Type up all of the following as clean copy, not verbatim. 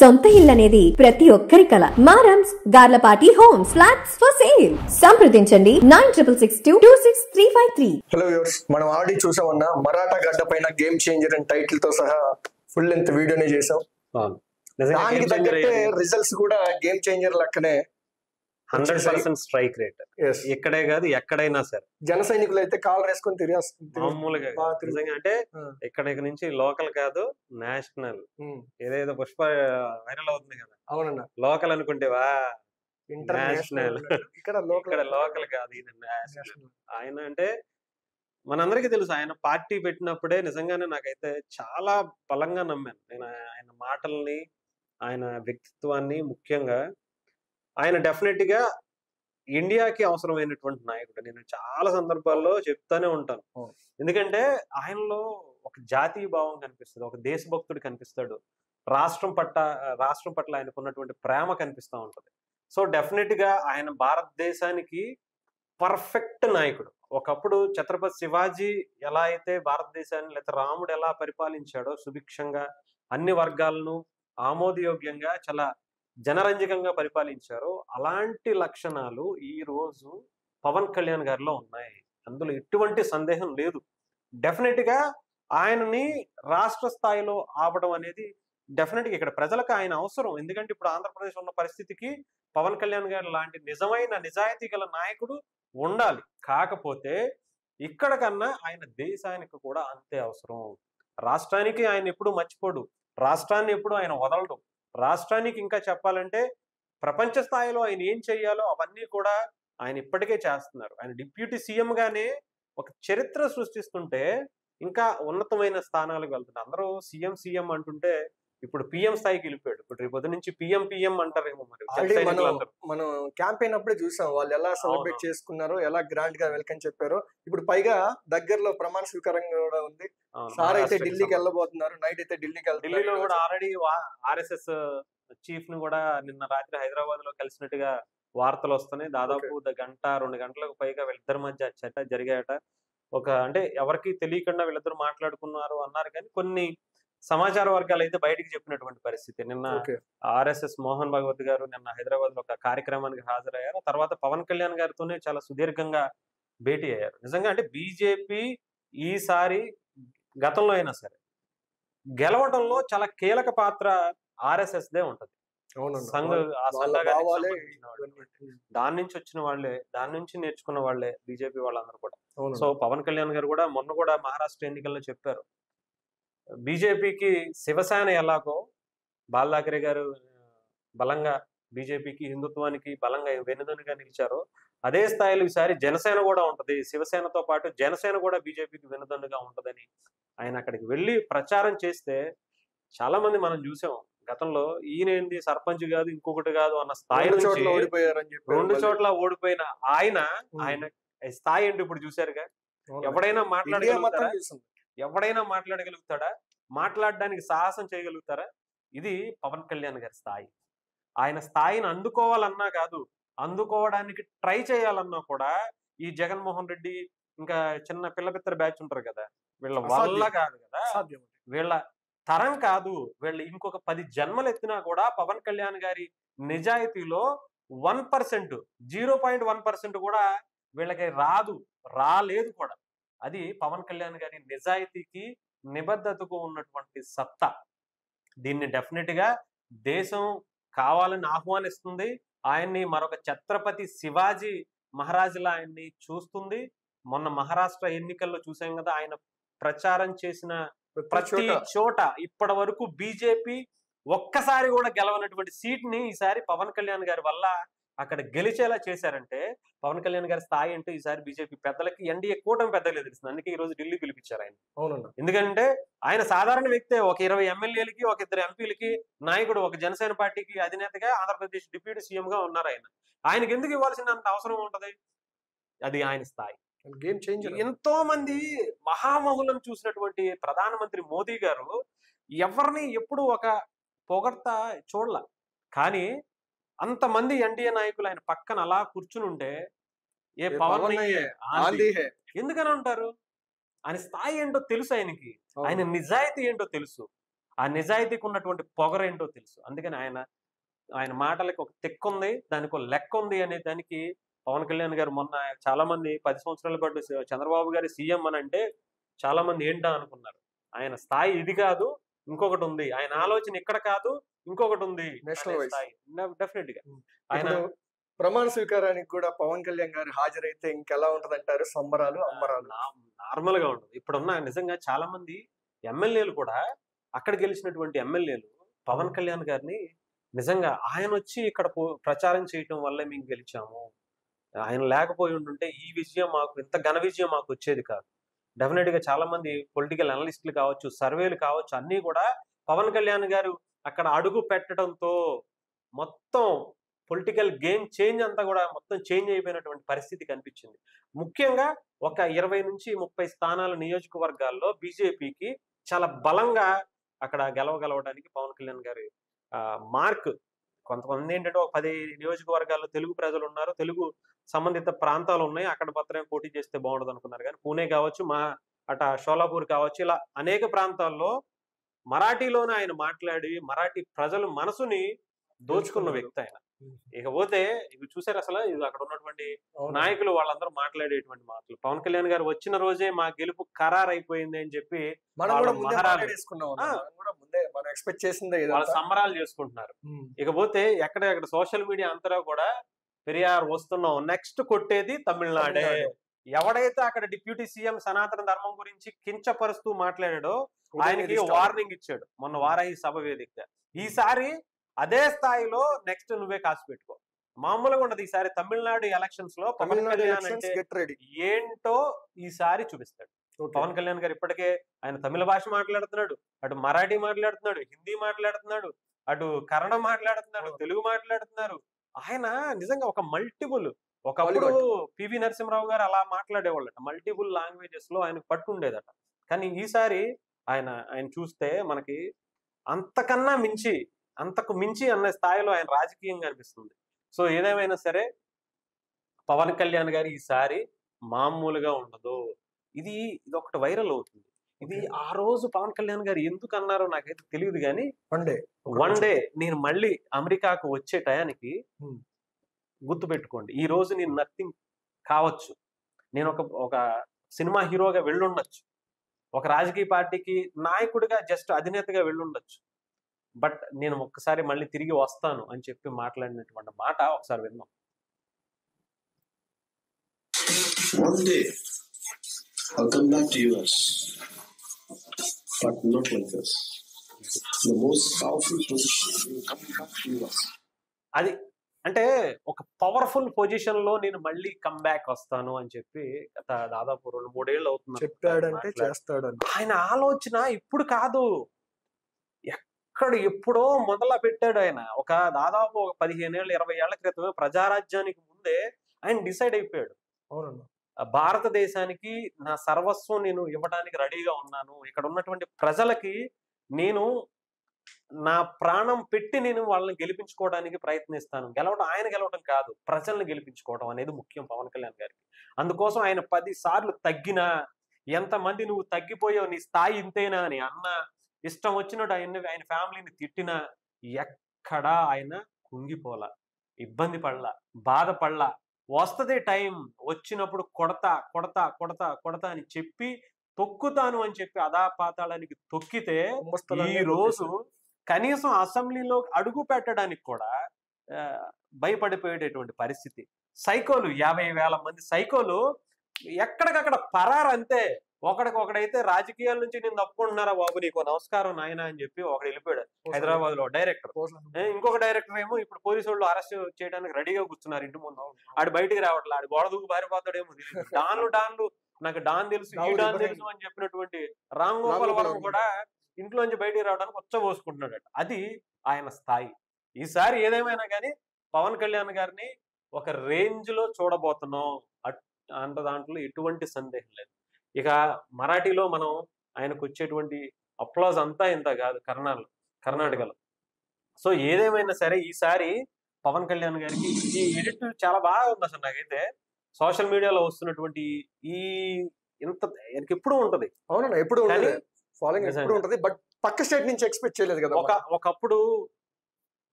సొంత ఇల్లు అనేది ప్రతి ఒక్కరి కల. మారమ్స్ Garlapati homes flats for sale. సంప్రదించండి 9662263353. హలో వ్యూవర్స్, మనం ఆల్రెడీ చూసామన్నా మరాఠా గడ్డ పైన గేమ్ చేంజర్ అండ్ టైటిల్ తో సహా ఫుల్ లెంత్ వీడియోనే చేసాం. దానికి తగ్గట్టే రిజల్ట్స్ కూడా గేమ్ చేంజర్ లెక్కనే 100% స్ట్రైక్ రేట్. ఇక్కడే కాదు ఎక్కడైనా సరే జన సైనికులు అయితే కాల్ వేసుకొని మామూలుగా అంటే ఇక్కడ నుంచి లోకల్ కాదు నేషనల్. ఏదేదో పుష్ప వైరల్ అవుతుంది కదా, అవునన్నా లోకల్ అనుకుంటేవా ఇంటర్నేషనల్, ఇక్కడ లోకల్ కాదు ఇది నేషనల్. ఆయన అంటే మనందరికీ తెలుసు, ఆయన పార్టీ పెట్టినప్పుడే నిజంగానే నాకైతే చాలా బలంగా నమ్మాను నేను ఆయన మాటల్ని, ఆయన వ్యక్తిత్వాన్ని. ముఖ్యంగా ఆయన డెఫినెట్ గా ఇండియాకి అవసరమైనటువంటి నాయకుడు. నేను చాలా సందర్భాల్లో చెప్తానే ఉంటాను. ఎందుకంటే ఆయనలో ఒక జాతీయ భావం కనిపిస్తుంది, ఒక దేశభక్తుడు కనిపిస్తాడు, రాష్ట్రం పట్ల ఆయనకు ఉన్నటువంటి ప్రేమ కనిపిస్తూ ఉంటది. సో డెఫినెట్ గా ఆయన భారతదేశానికి పర్ఫెక్ట్ నాయకుడు. ఒకప్పుడు ఛత్రపతి శివాజీ ఎలా అయితే భారతదేశాన్ని, లేకపోతే రాముడు ఎలా పరిపాలించాడో సుభిక్షంగా అన్ని వర్గాలను ఆమోదయోగ్యంగా చాలా జనరంజకంగా పరిపాలించారో అలాంటి లక్షణాలు ఈ రోజు పవన్ కళ్యాణ్ గారిలో ఉన్నాయి. అందులో ఎటువంటి సందేహం లేదు. డెఫినెట్ గా ఆయనని రాష్ట్ర స్థాయిలో ఆపడం అనేది డెఫినెట్ గా ఇక్కడ ప్రజలకు ఆయన అవసరం. ఎందుకంటే ఇప్పుడు ఆంధ్రప్రదేశ్ ఉన్న పరిస్థితికి పవన్ కళ్యాణ్ గారు లాంటి నిజమైన నిజాయితీ గల నాయకుడు ఉండాలి. కాకపోతే ఇక్కడ కన్నా ఆయన దేశానికి కూడా అంతే అవసరం. రాష్ట్రానికి ఆయన ఎప్పుడు మర్చిపోడు, రాష్ట్రాన్ని ఎప్పుడు ఆయన వదలడు. రాష్ట్రానికి ఇంకా చెప్పాలంటే ప్రపంచ స్థాయిలో ఆయన ఏం చెయ్యాలో అవన్నీ కూడా ఆయన ఇప్పటికే చేస్తున్నారు. ఆయన డిప్యూటీ సీఎం గానే ఒక చరిత్ర సృష్టిస్తుంటే ఇంకా ఉన్నతమైన స్థానాలకు వెళ్తున్నారు. అందరూ సీఎం అంటుంటే ఇప్పుడు పిఎం స్థాయికి వెళ్ళిపోయాడు. ఇప్పుడు రేపు నుంచి పిఎం అంటారేమో. మరి మనం క్యాంపెయిన్ అప్పుడే చూసాం వాళ్ళు ఎలా సెలబ్రేట్ చేసుకున్నారో, ఎలా గ్రాండ్ గా వెల్కమ్ చెప్పారో. ఇప్పుడు పైగా దగ్గరలో ప్రమాణ స్వీకారం కూడా ఉంది. సార్ అయితే ఢిల్లీకి వెళ్ళబోతున్నారు, నైట్ అయితే ఢిల్లీలో కూడా ఆల్రెడీ ఆర్ఎస్ఎస్ చీఫ్ ను కూడా నిన్న రాత్రి హైదరాబాద్ లో కలిసినట్టుగా వార్తలు వస్తున్నాయి. దాదాపు గంట 2 గంటలకు పైగా వీళ్ళిద్దరి మధ్య చర్చ జరిగాయట. అంటే ఎవరికి తెలియకుండా వీళ్ళిద్దరు మాట్లాడుకున్నారు అన్నారు, కానీ కొన్ని సమాచార వర్గాలు అయితే బయటికి చెప్పినటువంటి పరిస్థితి. నిన్న ఆర్ఎస్ఎస్ మోహన్ భగవత్ గారు నిన్న హైదరాబాద్ లో ఒక కార్యక్రమానికి హాజరయ్యారు. తర్వాత పవన్ కళ్యాణ్ గారితోనే చాలా సుదీర్ఘంగా భేటీ అయ్యారు. నిజంగా అంటే బీజేపీ ఈసారి గతంలో అయినా సరే గెలవడంలో చాలా కీలక పాత్ర ఆర్ఎస్ఎస్ దే ఉంటది. దాని నుంచి వచ్చిన వాళ్ళే, దాని నుంచి నేర్చుకున్న వాళ్ళే బీజేపీ వాళ్ళందరూ కూడా. సో పవన్ కళ్యాణ్ గారు కూడా మొన్న కూడా మహారాష్ట్ర ఎన్నికల్లో చెప్పారు, బీజేపీకి శివసేన ఎలాగో బాల్ ఠాకరే గారు బలంగా బీజేపీకి, హిందుత్వానికి బలంగా వెన్నుదన్నుగా నిలిచారో అదే స్థాయిలో ఈసారి జనసేన కూడా ఉంటది. శివసేనతో పాటు జనసేన కూడా బీజేపీకి వెన్నుదన్నుగా ఉంటదని ఆయన అక్కడికి వెళ్ళి ప్రచారం చేస్తే చాలా మంది మనం చూసాం. గతంలో ఈయనేంది సర్పంచ్ కాదు ఇంకొకటి కాదు అన్న స్థాయి నుంచి 2 చోట్ల ఓడిపోయిన ఆయన స్థాయి ఏంటి ఇప్పుడు చూసారుగా. ఎవడైనా మాట్లాడగలుగుతాడా? మాట్లాడడానికి సాహసం చేయగలుగుతారా? ఇది పవన్ కళ్యాణ్ గారి స్థాయి. ఆయన స్థాయిని అందుకోవాలన్నా కాదు, అందుకోవడానికి ట్రై చేయాలన్నా కూడా ఈ జగన్మోహన్ రెడ్డి ఇంకా చిన్న పిల్లపిత్తర బ్యాచ్ ఉంటారు కదా, వీళ్ళ వల్ల కాదు కదా, వీళ్ళ తరం కాదు. వీళ్ళు ఇంకొక 10 జన్మలు ఎత్తినా కూడా పవన్ కళ్యాణ్ గారి నిజాయితీలో 1%, 0.1% కూడా వీళ్ళకి రాలేదు కూడా. అది పవన్ కళ్యాణ్ గారి నిజాయితీకి, నిబద్ధతకు ఉన్నటువంటి సత్తా. దీన్ని డెఫినెట్ గా దేశం కావాలని ఆహ్వానిస్తుంది. ఆయన్ని మరొక ఛత్రపతి శివాజీ మహారాజులా ఆయన్ని చూస్తుంది. మొన్న మహారాష్ట్ర ఎన్నికల్లో చూసాం కదా, ఆయన ప్రచారం చేసిన ప్రతి చోట ఇప్పటి వరకు బీజేపీ ఒక్కసారి కూడా గెలవనటువంటి సీట్ ని ఈసారి పవన్ కళ్యాణ్ గారి వల్ల అక్కడ గెలిచేలా చేశారంటే పవన్ కళ్యాణ్ గారి స్థాయి అంటే ఈసారి బీజేపీ పెద్దలకి, ఎన్డీఏ కూటమి పెద్దలే తెలుస్తుంది. అందుకే ఈ రోజు ఢిల్లీ పిలిపించారు ఆయన. ఎందుకంటే ఆయన సాధారణ వ్యక్తే. ఒక 20 ఎమ్మెల్యేలకి, ఒక 2 ఎంపీలకి నాయకుడు, ఒక జనసేన పార్టీకి అధినేతగా ఆంధ్రప్రదేశ్ డిప్యూటీ సీఎం గా ఉన్నారు. ఆయనకి ఎందుకు ఇవ్వాల్సినంత అవసరం ఉంటది? అది ఆయన స్థాయి. Game changer. ఎంతో మంది మహామహులను చూసినటువంటి ప్రధానమంత్రి మోదీ గారు ఎవరిని ఎప్పుడు ఒక పొగడ్తా చూడల, కానీ అంతమంది ఎన్డీఏ నాయకులు ఆయన పక్కన అలా కూర్చుని ఉంటే ఏ పవన్ ఎందుకని ఉంటారు? ఆయన స్థాయి ఏంటో తెలుసు ఆయనకి, ఆయన నిజాయితీ ఏంటో తెలుసు. ఆ నిజాయితీకి ఉన్నటువంటి పొగరేంటో తెలుసు. అందుకని ఆయన మాటలకి ఒక తెక్కుంది, దానికి ఒక లెక్క ఉంది అనే దానికి పవన్ కళ్యాణ్ గారు మొన్న చాలా మంది 10 సంవత్సరాల పాటు చంద్రబాబు గారి సీఎం అని అంటే చాలా మంది ఏంటా అనుకున్నారు. ఆయన స్థాయి ఇది కాదు, ఇంకొకటి ఉంది. ఆయన ఆలోచన ఇక్కడ కాదు, ఇంకొకటి ఉంది స్థాయి. డెఫినెట్ గా ఆయన ప్రమాణ స్వీకారానికి కూడా పవన్ కళ్యాణ్ గారు హాజరైతే ఇంకెలా ఉంటది అంటారు? సంబరాలు అమ్మరాలు నార్మల్ గా ఉండదు. ఇప్పుడున్న నిజంగా చాలా మంది ఎమ్మెల్యేలు కూడా అక్కడ గెలిచినటువంటి ఎమ్మెల్యేలు పవన్ కళ్యాణ్ గారిని నిజంగా ఆయన వచ్చి ఇక్కడ ప్రచారం చేయటం వల్లే మేము గెలిచాము, ఆయన లేకపోయి ఉంటుంటే ఈ విజయం మాకు, ఇంత ఘన విజయం మాకు వచ్చేది కాదు. డెఫినెట్ గా చాలా మంది పొలిటికల్ అనలిస్టులు కావచ్చు, సర్వేలు కావచ్చు, అన్ని కూడా పవన్ కళ్యాణ్ గారు అక్కడ అడుగు పెట్టడంతో మొత్తం పొలిటికల్ గేమ్ చేంజ్ అంతా కూడా మొత్తం చేంజ్ అయిపోయినటువంటి పరిస్థితి కనిపించింది. ముఖ్యంగా ఒక 20 నుంచి 30 స్థానాల నియోజకవర్గాల్లో బీజేపీకి చాలా బలంగా అక్కడ గెలవడానికి పవన్ కళ్యాణ్ గారి మార్క్. కొంతమంది ఏంటంటే ఒక 10 నియోజకవర్గాల్లో తెలుగు ప్రజలు ఉన్నారు, తెలుగు సంబంధిత ప్రాంతాలు ఉన్నాయి, అక్కడ మాత్రమే పోటీ చేస్తే బాగుండదు అనుకున్నారు. కానీ పూణే కావచ్చు, అట షోలాపూర్ కావచ్చు, ఇలా అనేక ప్రాంతాల్లో మరాఠీలోనే ఆయన మాట్లాడి మరాఠీ ప్రజల మనసుని దోచుకున్న వ్యక్తి ఆయన. ఇకపోతే ఇవి చూసారు అసలు ఇది అక్కడ ఉన్నటువంటి నాయకులు వాళ్ళందరూ మాట్లాడేటువంటి మాటలు. పవన్ కళ్యాణ్ గారు వచ్చిన రోజే మా గెలుపు ఖరారు అయిపోయింది అని చెప్పి వాళ్ళ సంబరాలు చేసుకుంటున్నారు. ఇకపోతే ఎక్కడ సోషల్ మీడియా అంతటా కూడా పెరియార్ వస్తున్నాం, నెక్స్ట్ కొట్టేది తమిళనాడే. ఎవడైతే అక్కడ డిప్యూటీ సీఎం సనాతన ధర్మం గురించి కించపరుస్తూ మాట్లాడాడో ఆయనకి వార్నింగ్ ఇచ్చాడు మొన్న వారాహి సభ వేదికగా. ఈసారి అదే స్థాయిలో నెక్స్ట్ నువ్వే కాసు పెట్టుకో. మామూలుగా ఉండదు. ఈసారి తమిళనాడు ఎలక్షన్స్ లో పవన్ కళ్యాణ్ అంటే ఏంటో ఈసారి చూపిస్తాడు. పవన్ కళ్యాణ్ గారు ఇప్పటికే ఆయన తమిళ భాష మాట్లాడుతున్నాడు, అటు మరాఠీ మాట్లాడుతున్నాడు, హిందీ మాట్లాడుతున్నాడు, అటు కన్నడ మాట్లాడుతున్నాడు, తెలుగు మాట్లాడుతున్నారు. ఆయన నిజంగా ఒక మల్టిపుల్, ఒకప్పుడు పివి నరసింహరావు గారు అలా మాట్లాడేవాళ్ళట, మల్టిపుల్ లాంగ్వేజెస్ లో ఆయనకు పట్టు ఉండేదట. కానీ ఈసారి ఆయన చూస్తే మనకి అంతకు మించి అన్న స్థాయిలో ఆయన రాజకీయంగా అనిపిస్తుంది. సో ఏదేమైనా సరే పవన్ కళ్యాణ్ గారు ఈసారి మామూలుగా ఉండదు. ఇది ఒకటి వైరల్ అవుతుంది. ఇది ఆ రోజు పవన్ కళ్యాణ్ గారు ఎందుకు అన్నారో నాకైతే తెలియదు, కానీ వన్ డే నేను మళ్ళీ అమెరికాకు వచ్చే టయానికి గుర్తు పెట్టుకోండి, ఈ రోజు నేను నథింగ్ కావచ్చు, నేను ఒక సినిమా హీరోగా వెళ్ళుండొచ్చు, ఒక రాజకీయ పార్టీకి నాయకుడిగా జస్ట్ అధినేతగా వెళ్ళుండొచ్చు, బట్ నేను ఒక్కసారి మళ్ళీ తిరిగి వస్తాను అని చెప్పి మాట్లాడినటువంటి మాట ఒకసారి విన్నాం. One day I'll come back to US, but not like this. The most powerful position will come back to US. అది అంటే ఒక పవర్ఫుల్ పొజిషన్ లో నేను మళ్ళీ కమ్ బ్యాక్ వస్తాను అని చెప్పి దాదాపు 2-3 ఏళ్ళు అవుతుంది చెప్పాడంటే చేస్తాడు. ఆయన ఆలోచన ఇప్పుడు కాదు, ఎప్పుడో మొదలు పెట్టాడు ఆయన. దాదాపు 15 ఏళ్ళు 20 ఏళ్ల క్రితమే ప్రజారాజ్యానికి ముందే ఆయన డిసైడ్ అయిపోయాడు. భారతదేశానికి నా సర్వస్వం నేను ఇవ్వడానికి రెడీగా ఉన్నాను, ఇక్కడ ఉన్నటువంటి ప్రజలకి నేను నా ప్రాణం పెట్టి నేను వాళ్ళని గెలిపించుకోవడానికి ప్రయత్నిస్తాను. ఆయన గెలవడం కాదు, ప్రజల్ని గెలిపించుకోవడం అనేది ముఖ్యం పవన్ కళ్యాణ్ గారికి. అందుకోసం ఆయన 10 సార్లు తగ్గినా, ఎంతమంది నువ్వు తగ్గిపోయావు, నీ స్థాయి ఇంతేనా అని అన్న, ఇష్టం వచ్చినట్టు ఆయన ఫ్యామిలీని తిట్టినా ఎక్కడా ఆయన కుంగిపోలా, ఇబ్బంది పడలా, బాధపడలా. వస్తది టైం, వచ్చినప్పుడు కొడతా అని చెప్పి తొక్కుతాను అని చెప్పి అదాపాతాళానికి తొక్కితే ఈ రోజు కనీసం అసెంబ్లీలో అడుగు పెట్టడానికి కూడా భయపడిపోయేటటువంటి పరిస్థితి. సైకోలు 50,000 మంది సైకోలు ఎక్కడికక్కడ పరారంతే. ఒకడికొకడైతే రాజకీయాల నుంచి నేను తప్పుకుంటున్నారా బాబు, నీకు నమస్కారం నాయన అని చెప్పి ఒకడు వెళ్ళిపోయాడు హైదరాబాద్ లో డైరెక్టర్. ఇంకొక డైరెక్టర్ ఏమో ఇప్పుడు పోలీసు వాళ్ళు అరెస్ట్ చేయడానికి రెడీగా కూర్చున్నారు ఇంటి ముందు. ఆడు బయటికి రావట్లే, ఆడు గోడ దూకు పారిపోతాడేమో. డాన్లు నాకు డాన్ తెలుసు, ఈ డాన్ తెలుసు అని చెప్పినటువంటి రామ్ గోపాల్ వర్మ కూడా ఇంట్లోంచి బయటికి రావడానికి ఉచ్చబోసుకుంటున్నాడు. అది ఆయన స్థాయి. ఈసారి ఏదేమైనా కానీ పవన్ కళ్యాణ్ గారిని ఒక రేంజ్ లో చూడబోతున్నాం అంట, దాంట్లో ఎటువంటి సందేహం లేదు. ఇక మరాఠీలో మనం ఆయనకు వచ్చేటువంటి అప్లాజ్ అంతా ఇంత కాదు కర్ణాటకలో. సో ఏదేమైనా సరే ఈసారి పవన్ కళ్యాణ్ గారికి ఈ ఎడిట్ చాలా బాగా ఉంది అసలు. నాకైతే సోషల్ మీడియాలో వస్తున్నటువంటి ఈ ఇంత ఎప్పుడు ఉంటది, అవునా, ఎప్పుడు ఫాలోయింగ్ ఎప్పుడు ఉంటది. బట్ పక్క స్టేట్ నుంచి ఎక్స్పెక్ట్ చేయలేదు కదా. ఒకప్పుడు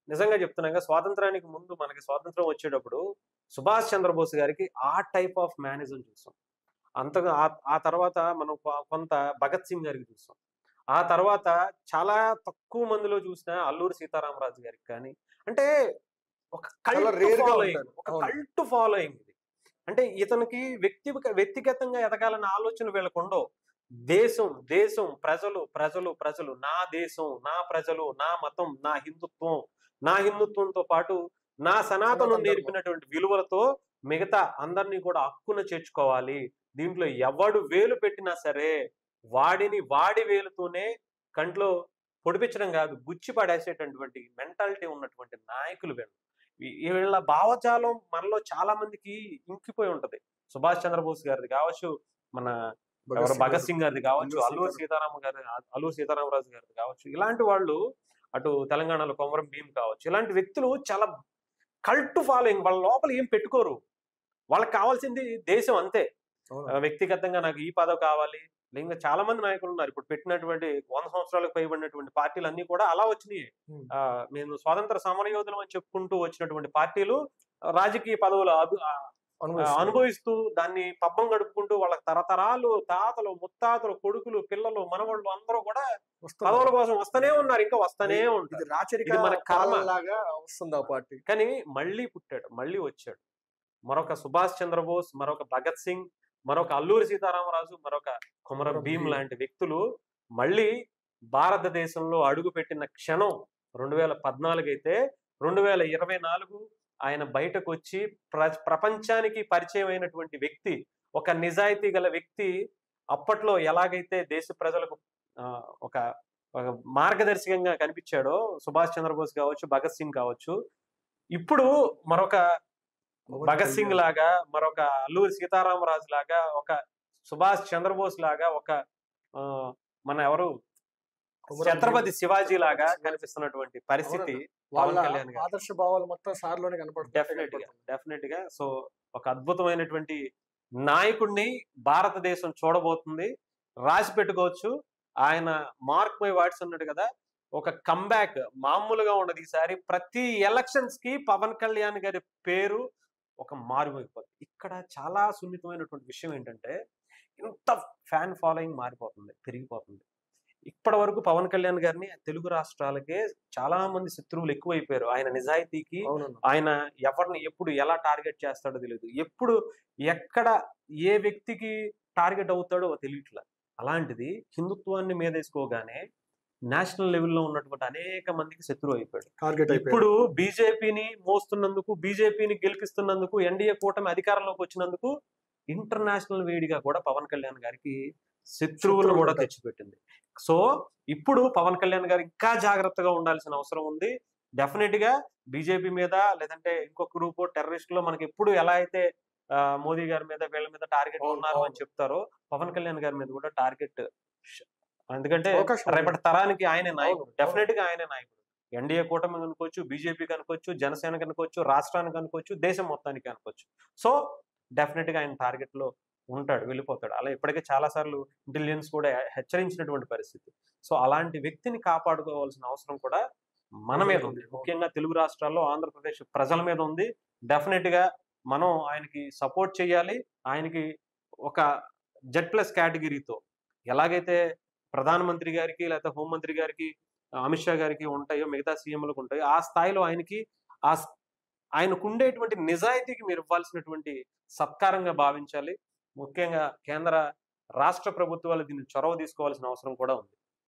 నిజంగా చెప్తున్నాగా, స్వాతంత్రానికి ముందు మనకి స్వాతంత్రం వచ్చేటప్పుడు సుభాష్ చంద్రబోస్ గారికి ఆ టైప్ ఆఫ్ మేనేజం చూసాం. అంతగా ఆ తర్వాత మనం కొంత భగత్ సింగ్ గారికి చూసాం. ఆ తర్వాత చాలా తక్కువ మందిలో చూసిన అల్లూరి సీతారామరాజు గారికి కానీ, అంటే ఒక కల్ట్ ఫాలోయింగ్ ఇది. అంటే ఇతనికి వ్యక్తిగతంగా ఎదగాలన్న ఆలోచన వీళ్ళకు ఉండవు. దేశం దేశం, ప్రజలు ప్రజలు ప్రజలు, నా దేశం, నా ప్రజలు, నా మతం, నా హిందుత్వంతో పాటు నా సనాతనం నేర్పినటువంటి విలువలతో మిగతా అందరినీ కూడా హక్కున చేర్చుకోవాలి. దీంట్లో ఎవడు వేలు పెట్టినా సరే వాడి వేలుతోనే కంట్లో పొడిపించడం కాదు, గుచ్చి పడేసేటటువంటి మెంటాలిటీ ఉన్నటువంటి నాయకులు వీళ్ళ భావజాలం మనలో చాలా మందికి ఇంకిపోయి ఉంటది. సుభాష్ చంద్రబోస్ గారిది కావచ్చు, మన భగత్ సింగ్ గారిది కావచ్చు, అల్లూరి సీతారామరాజు గారిది కావచ్చు. ఇలాంటి వాళ్ళు, అటు తెలంగాణలో కొమరం భీమ్ కావచ్చు, ఇలాంటి వ్యక్తులు చాలా కల్ట్ ఫాలోయింగ్. వాళ్ళ లోపల ఏం పెట్టుకోరు, వాళ్ళకి కావాల్సింది దేశం అంతే. వ్యక్తిగతంగా నాకు ఈ పదవి కావాలి. ఇంకా చాలా మంది నాయకులు ఉన్నారు ఇప్పుడు పెట్టినటువంటి 100 సంవత్సరాలకు పైబడినటువంటి పార్టీలు అన్ని కూడా అలా వచ్చినాయి. మేము స్వాతంత్ర సమరయోధులం అని చెప్పుకుంటూ వచ్చినటువంటి పార్టీలు రాజకీయ పదవులు అనుభవిస్తూ దాన్ని పబ్బం గడుపుకుంటూ వాళ్ళకి తరతరాలు తాతలు ముత్తాతలు కొడుకులు పిల్లలు మనవాళ్ళు అందరూ కూడా పదవుల కోసం వస్తూనే ఉన్నారు, ఇంకా వస్తూనే ఉంటారు. మన కర్మలాగా వస్తుంది ఆ పార్టీ. కానీ మళ్ళీ పుట్టాడు, మళ్ళీ వచ్చాడు మరొక సుభాష్ చంద్రబోస్, మరొక భగత్ సింగ్, మరొక అల్లూరి సీతారామరాజు, మరొక కొమరం భీమ్ లాంటి వ్యక్తులు మళ్ళీ భారతదేశంలో అడుగు పెట్టిన క్షణం 2014 అయితే 2024 ఆయన బయటకు వచ్చి ప్రపంచానికి పరిచయం అయినటువంటి వ్యక్తి, ఒక నిజాయితీ గల వ్యక్తి. అప్పట్లో ఎలాగైతే దేశ ప్రజలకు ఒక మార్గదర్శకంగా కనిపించాడో సుభాష్ చంద్రబోస్ కావచ్చు, భగత్ సింగ్ కావచ్చు, ఇప్పుడు మరొక భగత్ సింగ్ లాగా, మరొక అల్లూరి సీతారామరాజు లాగా, ఒక సుభాష్ చంద్రబోస్ లాగా, ఒక మన ఎవరు ఛత్రపతి శివాజీ లాగా కనిపిస్తున్నటువంటి పరిస్థితి పవన్ కళ్యాణ్ గారు. ఆదర్శ భావాలు మొత్తం సార్లోనే కనపడుతుంది. డెఫినెట్ గా. సో ఒక అద్భుతమైనటువంటి నాయకుడిని భారతదేశం చూడబోతుంది, రాసి పెట్టుకోవచ్చు. ఆయన మార్క్ మై వర్డ్స్ అన్నాడు కదా, ఒక కంబ్యాక్ మామూలుగా ఉండదు. ఈసారి ప్రతి ఎలక్షన్స్ కి పవన్ కళ్యాణ్ గారి పేరు ఒక మారుమైపోతుంది. ఇక్కడ చాలా సున్నితమైనటువంటి విషయం ఏంటంటే, ఇంత ఫ్యాన్ ఫాలోయింగ్ మారిపోతుంది, పెరిగిపోతుంది. ఇప్పటి వరకు పవన్ కళ్యాణ్ గారిని తెలుగు రాష్ట్రాలకే చాలా మంది శత్రువులు ఎక్కువైపోయారు. ఆయన నిజాయితీకి, ఆయన ఎవరిని ఎప్పుడు ఎలా టార్గెట్ చేస్తాడో తెలియదు, ఎప్పుడు ఎక్కడ ఏ వ్యక్తికి టార్గెట్ అవుతాడో తెలియట్లా. అలాంటిది హిందుత్వాన్ని మీదేసుకోగానే నేషనల్ లెవెల్లో ఉన్నటువంటి అనేక మందికి శత్రువు అయిపోయాడు. ఇప్పుడు బీజేపీని మోస్తున్నందుకు, బీజేపీని గెలిపిస్తున్నందుకు, ఎన్డీఏ కూటమి అధికారంలోకి వచ్చినందుకు ఇంటర్నేషనల్ వేడిగా కూడా పవన్ కళ్యాణ్ గారికి శత్రువులను కూడా తెచ్చిపెట్టింది. సో ఇప్పుడు పవన్ కళ్యాణ్ గారు ఇంకా జాగ్రత్తగా ఉండాల్సిన అవసరం ఉంది. డెఫినెట్ గా బీజేపీ మీద, లేదంటే ఇంకొక గ్రూప్ టెర్రరిస్టులో మనకి ఎప్పుడు ఎలా అయితే మోదీ గారి మీద వీళ్ళ మీద టార్గెట్ ఉన్నారు అని చెప్తారో, పవన్ కళ్యాణ్ గారి మీద కూడా టార్గెట్. ఎందుకంటే రేపటి తరానికి ఆయనే నాయకుడు, డెఫినెట్ గా ఆయనే నాయకుడు. ఎన్డీఏ కూటమి అనుకోవచ్చు, బీజేపీకి అనుకోవచ్చు, జనసేనకి అనుకోవచ్చు, రాష్ట్రానికి అనుకోవచ్చు, దేశం మొత్తానికి అనుకోవచ్చు. సో డెఫినెట్ గా ఆయన టార్గెట్ లో ఉంటాడు, వెళ్ళిపోతాడు. అలా ఇప్పటికే చాలా సార్లు ఇంటెలిజెన్స్ కూడా హెచ్చరించినటువంటి పరిస్థితి. సో అలాంటి వ్యక్తిని కాపాడుకోవాల్సిన అవసరం కూడా మన మీద ఉంది, ముఖ్యంగా తెలుగు రాష్ట్రాల్లో ఆంధ్రప్రదేశ్ ప్రజల మీద ఉంది. డెఫినెట్ గా మనం ఆయనకి సపోర్ట్ చేయాలి. ఆయనకి ఒక Z+ కేటగిరీతో ఎలాగైతే ప్రధానమంత్రి గారికి, లేకపోతే హోంమంత్రి గారికి, అమిత్ షా గారికి ఉంటాయో, మిగతా సీఎంలకు ఉంటాయో, ఆ స్థాయిలో ఆయనకు ఉండేటువంటి నిజాయితీకి మీరు ఇవ్వాల్సినటువంటి సత్కారంగా భావించాలి. ముఖ్యంగా కేంద్ర రాష్ట్ర ప్రభుత్వాలు దీన్ని చొరవ తీసుకోవాల్సిన అవసరం కూడా ఉంది.